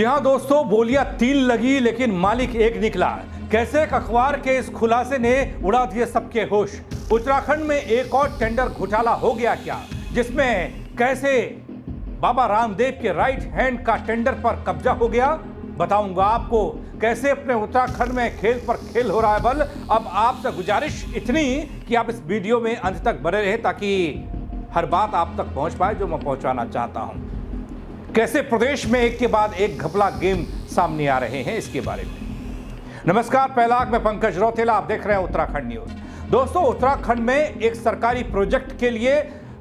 जी हां दोस्तों, बोलियां 3 लगी लेकिन मालिक एक निकला। कैसे एक अखबार के इस खुलासे ने उड़ा दिए सबके होश। उत्तराखंड में एक और टेंडर घोटाला हो गया क्या, जिसमें कैसे बाबा रामदेव के राइट हैंड का टेंडर पर कब्जा हो गया, बताऊंगा आपको। कैसे अपने उत्तराखंड में खेल पर खेल हो रहा है बल। अब आपसे गुजारिश इतनी कि आप इस वीडियो में अंत तक बने रहे ताकि हर बात आप तक पहुंच पाए जो मैं पहुंचाना चाहता हूं। कैसे प्रदेश में एक के बाद एक घपला गेम सामने आ रहे हैं, इसके बारे में। नमस्कार, पहला मैं पंकज रौतेला, आप देख रहे हैं उत्तराखंड न्यूज। दोस्तों, उत्तराखंड में एक सरकारी प्रोजेक्ट के लिए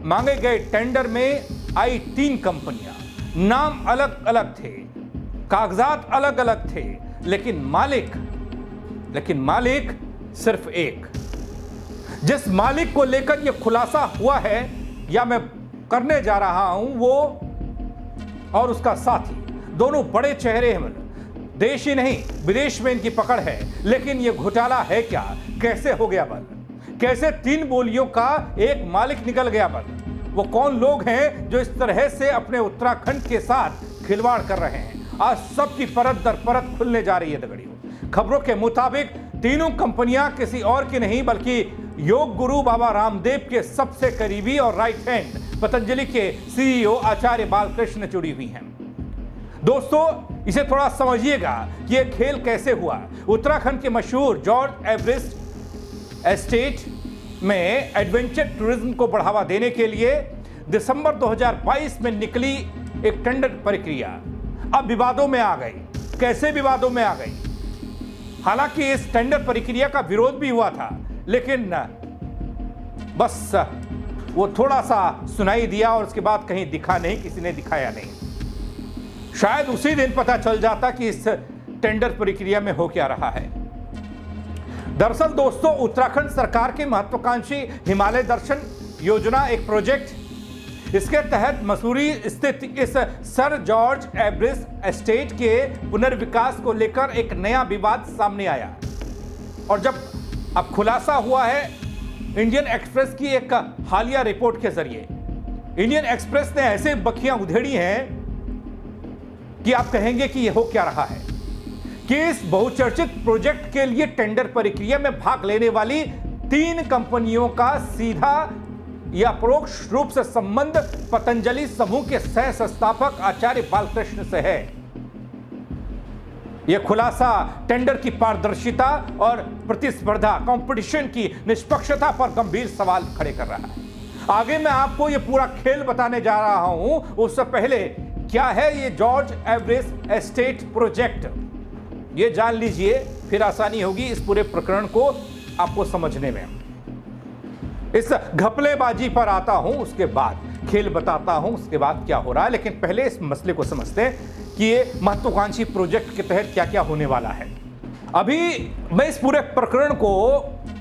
मांगे गए टेंडर में आई 3 कंपनियां। नाम अलग अलग थे, कागजात अलग अलग थे, लेकिन मालिक सिर्फ एक। जिस मालिक को लेकर यह खुलासा हुआ है या मैं करने जा रहा हूं, वो और उसका साथी दोनों बड़े चेहरे हैं। देश ही नहीं विदेश में इनकी पकड़ है। लेकिन यह घोटाला है क्या, कैसे हो गया बल, कैसे 3 बोलियों का एक मालिक निकल गया बल। वो कौन लोग हैं जो इस तरह से अपने उत्तराखंड के साथ खिलवाड़ कर रहे हैं। आज सबकी परत दर परत खुलने जा रही है दगड़ियों। खबरों के मुताबिक तीनों कंपनियां किसी और की नहीं बल्कि योग गुरु बाबा रामदेव के सबसे करीबी और राइट हैंड पतंजलि के सीईओ आचार्य बालकृष्ण जुड़ी हुई हैं। दोस्तों, इसे थोड़ा समझिएगा कि यह खेल कैसे हुआ। उत्तराखंड के मशहूर जॉर्ज एवरेस्ट एस्टेट में एडवेंचर टूरिज्म को बढ़ावा देने के लिए दिसंबर 2022 में निकली एक टेंडर प्रक्रिया अब विवादों में आ गई। कैसे विवादों में आ गई? हालांकि इस टेंडर प्रक्रिया का विरोध भी हुआ था, लेकिन बस वो थोड़ा सा सुनाई दिया और उसके बाद कहीं दिखा नहीं, किसी ने दिखाया नहीं। शायद उसी दिन पता चल जाता कि इस टेंडर प्रक्रिया में हो क्या रहा है। दरअसल दोस्तों, उत्तराखंड सरकार की महत्वाकांक्षी हिमालय दर्शन योजना एक प्रोजेक्ट, इसके तहत मसूरी स्थित इस सर जॉर्ज एवरेस्ट एस्टेट के पुनर्विकास को लेकर एक नया विवाद सामने आया। और जब अब खुलासा हुआ है इंडियन एक्सप्रेस की एक हालिया रिपोर्ट के जरिए। इंडियन एक्सप्रेस ने ऐसे बखियां उधेड़ी हैं कि आप कहेंगे कि यह हो क्या रहा है कि इस बहुचर्चित प्रोजेक्ट के लिए टेंडर प्रक्रिया में भाग लेने वाली 3 कंपनियों का सीधा या परोक्ष रूप से संबंध पतंजलि समूह के सह संस्थापक आचार्य बालकृष्ण से है। यह खुलासा टेंडर की पारदर्शिता और प्रतिस्पर्धा कंपटीशन की निष्पक्षता पर गंभीर सवाल खड़े कर रहा है। आगे मैं आपको यह पूरा खेल बताने जा रहा हूं, उससे पहले क्या है यह जॉर्ज एवरेस्ट एस्टेट प्रोजेक्ट, यह जान लीजिए, फिर आसानी होगी इस पूरे प्रकरण को आपको समझने में। इस घपलेबाजी पर आता हूं, उसके बाद खेल बताता हूं, उसके बाद क्या हो रहा है। लेकिन पहले इस मसले को समझते हैं कि ये महत्वाकांक्षी प्रोजेक्ट के तहत क्या क्या होने वाला है। अभी मैं इस पूरे प्रकरण को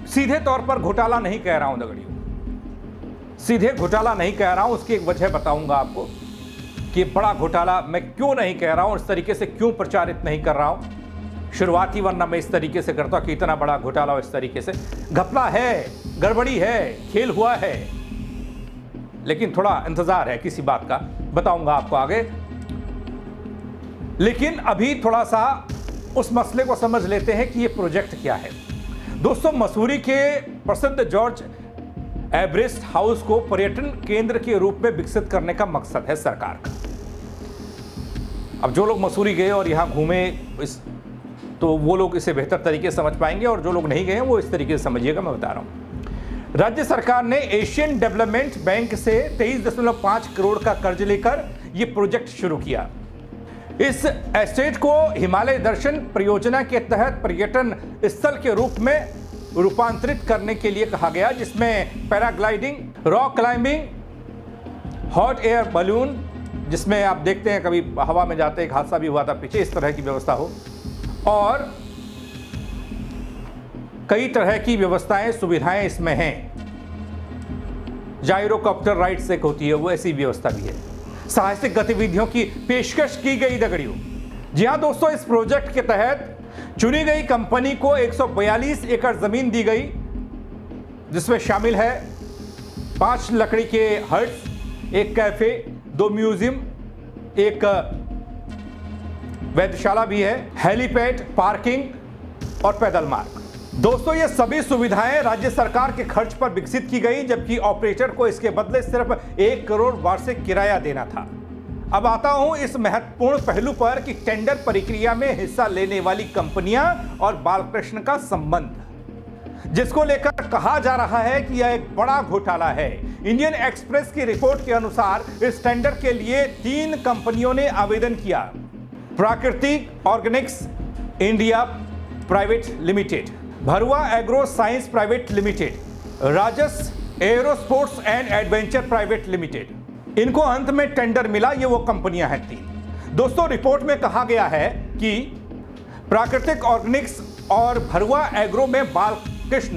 सीधे तौर पर घोटाला नहीं कह रहा हूं दगड़ियों, सीधे घोटाला नहीं कह रहा हूं। उसकी एक वजह बताऊंगा आपको कि बड़ा घोटाला मैं क्यों नहीं कह रहा हूं, इस तरीके से क्यों प्रचारित नहीं कर रहा हूं शुरुआती, वरना मैं इस तरीके से करता कि इतना बड़ा घोटाला हो। इस तरीके से घपला है, गड़बड़ी है, खेल हुआ है, लेकिन थोड़ा इंतजार है किसी बात का, बताऊंगा आपको आगे। लेकिन अभी थोड़ा सा उस मसले को समझ लेते हैं कि यह प्रोजेक्ट क्या है। दोस्तों, मसूरी के प्रसिद्ध जॉर्ज एवरेस्ट हाउस को पर्यटन केंद्र के रूप में विकसित करने का मकसद है सरकार का। अब जो लोग मसूरी गए और यहां घूमे तो वो लोग इसे बेहतर तरीके से समझ पाएंगे, और जो लोग नहीं गए हैं वो इस तरीके से समझिएगा, मैं बता रहा हूं। राज्य सरकार ने एशियन डेवलपमेंट बैंक से 23.5 करोड़ का कर्ज लेकर यह प्रोजेक्ट शुरू किया। इस एस्टेट को हिमालय दर्शन परियोजना के तहत पर्यटन स्थल के रूप में रूपांतरित करने के लिए कहा गया, जिसमें paragliding, rock climbing, hot air balloon, जिसमें आप देखते हैं कभी हवा में जाते, एक हादसा भी हुआ था पीछे, इस तरह की व्यवस्था हो, और कई तरह की व्यवस्थाएं, सुविधाएं इसमें हैं। जायरोकॉप्टर राइड्स एक होती है, वो ऐसी व्यवस्था भी है। साहसिक गतिविधियों की पेशकश की गई दगड़ियों। जी हां दोस्तों, इस प्रोजेक्ट के तहत चुनी गई कंपनी को 142 एकड़ जमीन दी गई, जिसमें शामिल है 5 लकड़ी के हट्स, एक कैफे, 2 म्यूजियम, एक वेधशाला भी है, हेलीपैड, पार्किंग और पैदल मार्ग। दोस्तों, ये सभी सुविधाएं राज्य सरकार के खर्च पर विकसित की गई, जबकि ऑपरेटर को इसके बदले सिर्फ 1 करोड़ वार्षिक किराया देना था। अब आता हूं इस महत्वपूर्ण पहलू पर कि टेंडर प्रक्रिया में हिस्सा लेने वाली कंपनियां और बालकृष्ण का संबंध, जिसको लेकर कहा जा रहा है कि यह एक बड़ा घोटाला है। इंडियन एक्सप्रेस की रिपोर्ट के अनुसार इस टेंडर के लिए 3 कंपनियों ने आवेदन किया। प्राकृतिक Organics India private limited, Bharua agro science private limited, Rajas aerosports and adventure private limited. इनको अंत में टेंडर मिला। ये वो कंपनियां हैं 3। दोस्तों, रिपोर्ट में कहा गया है कि प्राकृतिक ऑर्गेनिक्स और भरुआ एग्रो में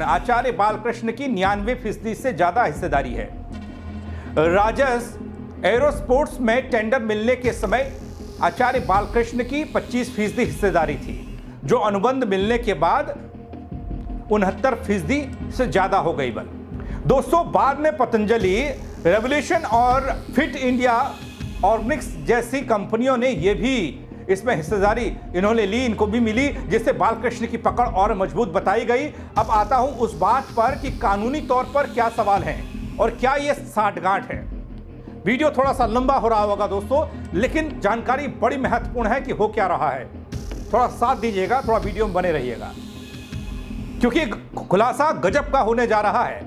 आचार्य बालकृष्ण की 99% से ज्यादा हिस्सेदारी है। राजस एरोस्पोर्ट्स में टेंडर मिलने के समय आचार्य बालकृष्ण की 25% हिस्सेदारी थी, जो अनुबंध मिलने के बाद 69% से ज्यादा हो गई बल। दोस्तों, बाद में पतंजलि, रेवोल्यूशन और फिट इंडिया ऑर्गेनिक्स जैसी कंपनियों ने यह भी इसमें हिस्सेदारी इन्होंने ली, इनको भी मिली, जिससे बालकृष्ण की पकड़ और मजबूत बताई गई। अब आता हूं उस बात पर कि कानूनी तौर पर क्या सवाल हैं और क्या यह साठगांठ है। वीडियो थोड़ा सा लंबा हो रहा होगा दोस्तों, लेकिन जानकारी बड़ी महत्वपूर्ण है कि हो क्या रहा है। थोड़ा साथ दीजिएगा, थोड़ा वीडियो में बने रहिएगा, क्योंकि खुलासा गजब का होने जा रहा है।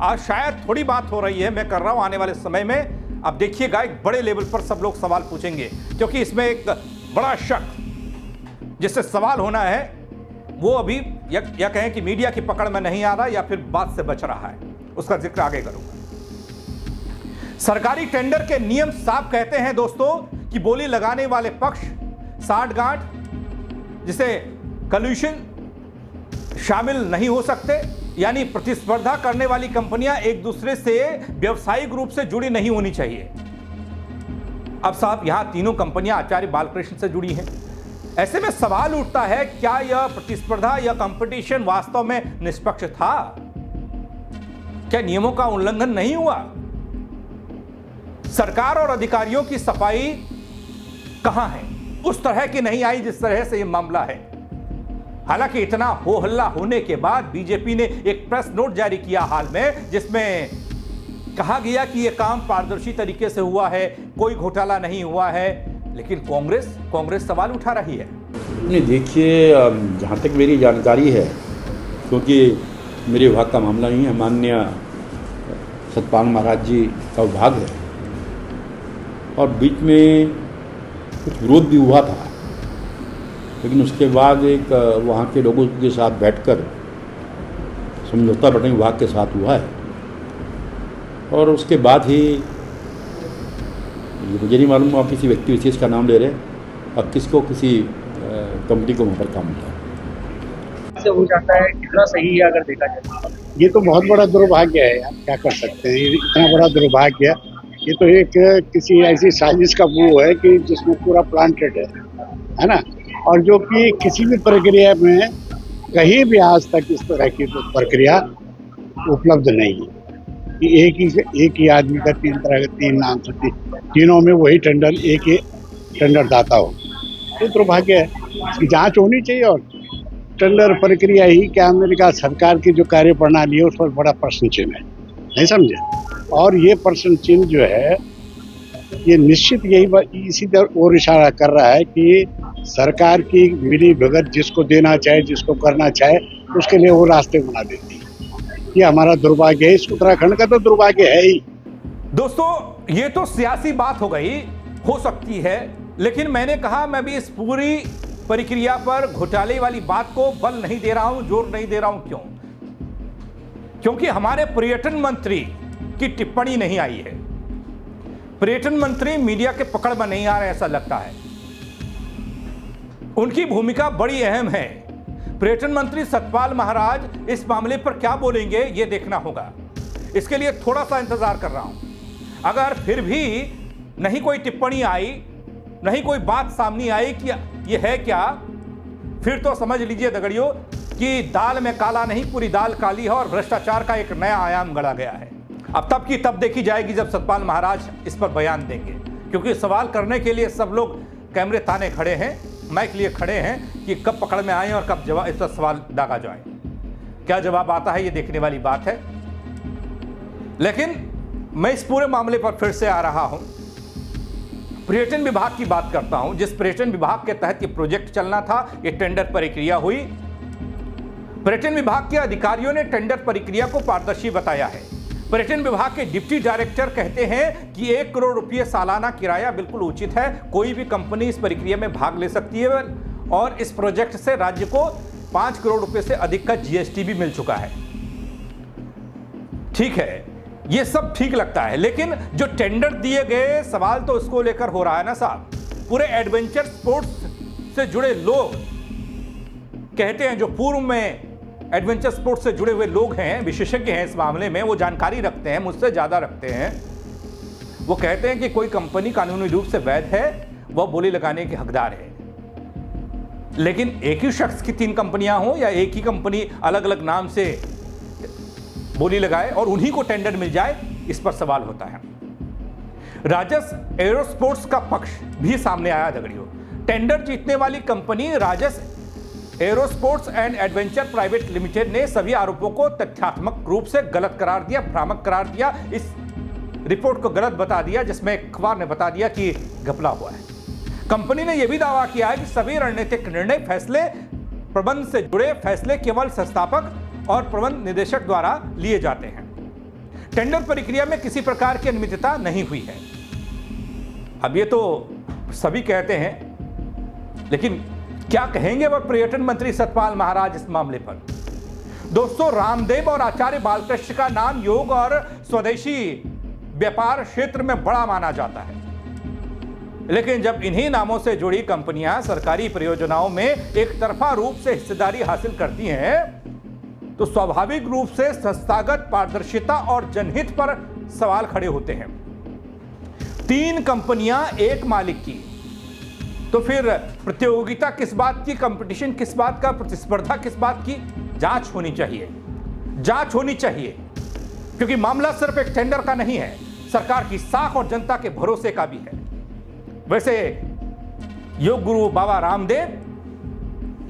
आज शायद थोड़ी बात हो रही है, मैं कर रहा हूं, आने वाले समय में अब देखिएगा एक बड़े लेवल पर सब लोग सवाल पूछेंगे, क्योंकि इसमें एक बड़ा शक जिससे सवाल होना है वो अभी या कहें कि मीडिया की पकड़ में नहीं आ रहा या फिर बात से बच रहा है, उसका जिक्र आगे करूंगा। सरकारी टेंडर के नियम साफ कहते हैं दोस्तों कि बोली लगाने वाले पक्ष साठगांठ, जिसे कल्यूशन शामिल नहीं हो सकते, यानी प्रतिस्पर्धा करने वाली कंपनियां एक दूसरे से व्यवसायिक रूप से जुड़ी नहीं होनी चाहिए। अब साहब, यहां तीनों कंपनियां आचार्य बालकृष्ण से जुड़ी हैं। ऐसे में सवाल उठता है, क्या यह प्रतिस्पर्धा या कंपटीशन वास्तव में निष्पक्ष था? क्या नियमों का उल्लंघन नहीं हुआ? सरकार और अधिकारियों की सफाई कहां है? उस तरह की नहीं आई जिस तरह से यह मामला है। हालांकि इतना हो हल्ला होने के बाद बीजेपी ने एक प्रेस नोट जारी किया हाल में, जिसमें कहा गया कि यह काम पारदर्शी तरीके से हुआ है, कोई घोटाला नहीं हुआ है। लेकिन कांग्रेस सवाल उठा रही है। नहीं, देखिए, जहाँ तक मेरी जानकारी है, क्योंकि मेरे विभाग का मामला नहीं है, माननीय सतपाल महाराज जी का विभाग है, और बीच में कुछ विरोध भी हुआ था, लेकिन उसके बाद एक वहाँ के लोगों के साथ बैठकर समझौता बटन विभाग के साथ हुआ है, और उसके बाद ही मुझे नहीं मालूम आप किसी व्यक्ति विशेष का नाम ले रहे हैं, अब किसको किसी कंपनी को वहाँ पर काम मिला से हो जाता है, कितना सही है अगर देखा जाए? ये तो बहुत बड़ा दुर्भाग्य है यार, क्या कर सकते हैं। इतना बड़ा दुर्भाग्य, ये तो एक किसी ऐसी साजिश का वो है कि जिसमें पूरा प्लांटेड है ना, और जो कि किसी भी प्रक्रिया में कहीं भी आज तक इस तरह की प्रक्रिया उपलब्ध नहीं है कि एक ही आदमी का 3 तरह के 3 नाम से तीनों में वही टेंडर, एक ही टेंडर दाता हो। ये दुर्भाग्य है, इसकी जांच होनी चाहिए। और टेंडर प्रक्रिया ही क्या, अमेरिका सरकार की जो कार्य प्रणाली है उस पर बड़ा प्रश्न चिन्ह है, नहीं समझे। और ये प्रश्न चिन्ह जो है, ये निश्चित यही इसी तरह और इशारा कर रहा है कि सरकार की मिली भगत जिसको देना चाहे, जिसको करना चाहे, उसके लिए वो रास्ते बना देती है। ये हमारा दुर्भाग्य है, इस उत्तराखंड का तो दुर्भाग्य है ही। दोस्तों, ये तो सियासी बात हो गई, हो सकती है, लेकिन मैंने कहा मैं भी इस पूरी प्रक्रिया पर घोटाले वाली बात को बल नहीं दे रहा हूं, जोर नहीं दे रहा हूं। क्यों? क्योंकि हमारे पर्यटन मंत्री की टिप्पणी नहीं आई है। पर्यटन मंत्री मीडिया के पकड़ में नहीं आ रहे, ऐसा लगता है। उनकी भूमिका बड़ी अहम है। पर्यटन मंत्री सतपाल महाराज इस मामले पर क्या बोलेंगे, यह देखना होगा। इसके लिए थोड़ा सा इंतजार कर रहा हूं। अगर फिर भी नहीं कोई टिप्पणी आई, नहीं कोई बात सामने आई कि यह है क्या, फिर तो समझ लीजिए दगड़ियों कि दाल में काला नहीं, पूरी दाल काली है और भ्रष्टाचार का एक नया आयाम गढ़ा गया है। अब तब की तब देखी जाएगी जब सतपाल महाराज इस पर बयान देंगे, क्योंकि सवाल करने के लिए सब लोग कैमरे ताने खड़े हैं। माइक लिए खड़े हैं कि कब पकड़ में आए और कब जवाब इस पर सवाल दागा जाए। क्या जवाब आता है ये देखने वाली बात है। लेकिन मैं इस पूरे मामले पर फिर से आ रहा हूं, पर्यटन विभाग की बात करता हूं। जिस पर्यटन विभाग के तहत ये प्रोजेक्ट चलना था, ये टेंडर प्रक्रिया हुई। पर्यटन विभाग के अधिकारियों ने टेंडर प्रक्रिया को पारदर्शी बताया है। पर्यटन विभाग के डिप्टी डायरेक्टर कहते हैं कि 1 करोड़ रुपये सालाना किराया बिल्कुल उचित है, कोई भी कंपनी इस प्रक्रिया में भाग ले सकती है और इस प्रोजेक्ट से राज्य को 5 करोड़ रुपए से अधिक का जीएसटी भी मिल चुका है। ठीक है, ये सब ठीक लगता है, लेकिन जो टेंडर दिए गए, सवाल तो उसको लेकर हो रहा है ना साहब। पूरे एडवेंचर स्पोर्ट्स से जुड़े लोग कहते हैं, जो पूर्व में एडवेंचर स्पोर्ट्स से जुड़े हुए लोग हैं, विशेषज्ञ हैं इस मामले में, वो जानकारी रखते हैं, मुझसे ज़्यादा रखते हैं। वो कहते हैं कि कोई कंपनी कानूनी रूप से वैध है, वह बोली लगाने के हकदार है। लेकिन एक ही शख्स की 3 कंपनियां हो या एक ही कंपनी अलग अलग नाम से बोली लगाए और उन्हीं को टेंडर मिल जाए, इस पर सवाल होता है। राजस एरोस्पोर्ट्स का पक्ष भी सामने आया दगड़ियों। टेंडर जीतने वाली company Rajas aerosports and adventure private limited ने सभी आरोपों को तथ्यात्मक रूप से गलत करार दिया, भ्रामक करार दिया, इस रिपोर्ट को गलत बता दिया, जिसमें अखबार ने बता दिया कि घपला हुआ है। कंपनी ने यह भी दावा किया है कि सभी रणनीतिक निर्णय, फैसले, प्रबंध से जुड़े फैसले केवल संस्थापक और प्रबंध निदेशक द्वारा लिए जाते हैं। टेंडर प्रक्रिया में किसी प्रकार की अनियमितता नहीं हुई है। अब ये तो सभी कहते हैं, लेकिन क्या कहेंगे वह पर्यटन मंत्री सतपाल महाराज इस मामले पर? दोस्तों, रामदेव और आचार्य बालकृष्ण का नाम योग और स्वदेशी व्यापार क्षेत्र में बड़ा माना जाता है, लेकिन जब इन्हीं नामों से जुड़ी कंपनियां सरकारी परियोजनाओं में एक तरफा रूप से हिस्सेदारी हासिल करती हैं, तो स्वाभाविक रूप से संस्थागत पारदर्शिता और जनहित पर सवाल खड़े होते हैं। 3 कंपनियां एक मालिक की, तो फिर प्रतियोगिता किस बात की, कंपटीशन किस बात का, प्रतिस्पर्धा किस बात की? जांच होनी चाहिए, जांच होनी चाहिए, क्योंकि मामला सिर्फ एक टेंडर का नहीं है, सरकार की साख और जनता के भरोसे का भी है। वैसे योग गुरु बाबा रामदेव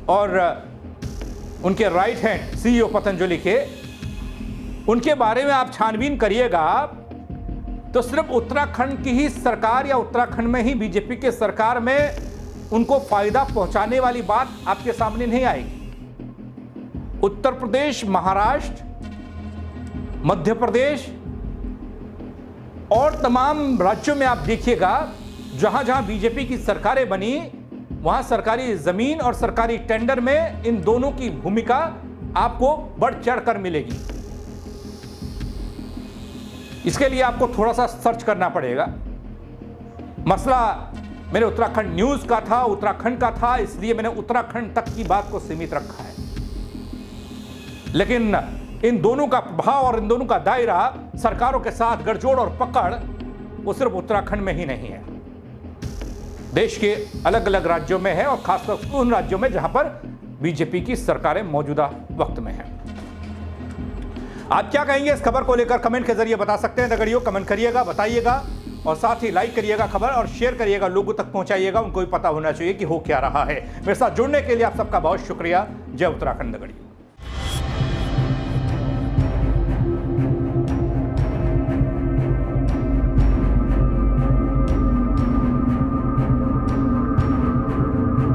और उनके राइट हैंड सीईओ पतंजलि के, उनके बारे में आप छानबीन करिएगा तो सिर्फ उत्तराखंड की ही सरकार या उत्तराखंड में ही बीजेपी के सरकार में उनको फायदा पहुंचाने वाली बात आपके सामने नहीं आएगी। उत्तर प्रदेश, महाराष्ट्र, मध्य प्रदेश और तमाम राज्यों में आप देखिएगा, जहां जहां बीजेपी की सरकारें बनी, वहां सरकारी जमीन और सरकारी टेंडर में इन दोनों की भूमिका आपको बढ़ चढ़कर मिलेगी। इसके लिए आपको थोड़ा सा सर्च करना पड़ेगा। मसला मेरे उत्तराखंड न्यूज का था, उत्तराखंड का था, इसलिए मैंने उत्तराखंड तक की बात को सीमित रखा है। लेकिन इन दोनों का प्रभाव और इन दोनों का दायरा सरकारों के साथ गठजोड़ और पकड़ वो सिर्फ उत्तराखंड में ही नहीं है, देश के अलग अलग राज्यों में है, और खासकर उन राज्यों में जहां पर बीजेपी की सरकारें मौजूदा वक्त में हैं। आप क्या कहेंगे इस खबर को लेकर? कमेंट के जरिए बता सकते हैं दगड़ियों। कमेंट करिएगा, बताइएगा, और साथ ही लाइक करिएगा खबर और शेयर करिएगा, लोगों तक पहुंचाइएगा, उनको भी पता होना चाहिए कि हो क्या रहा है। मेरे साथ जुड़ने के लिए आप सबका बहुत शुक्रिया। जय उत्तराखंड दगड़ियों।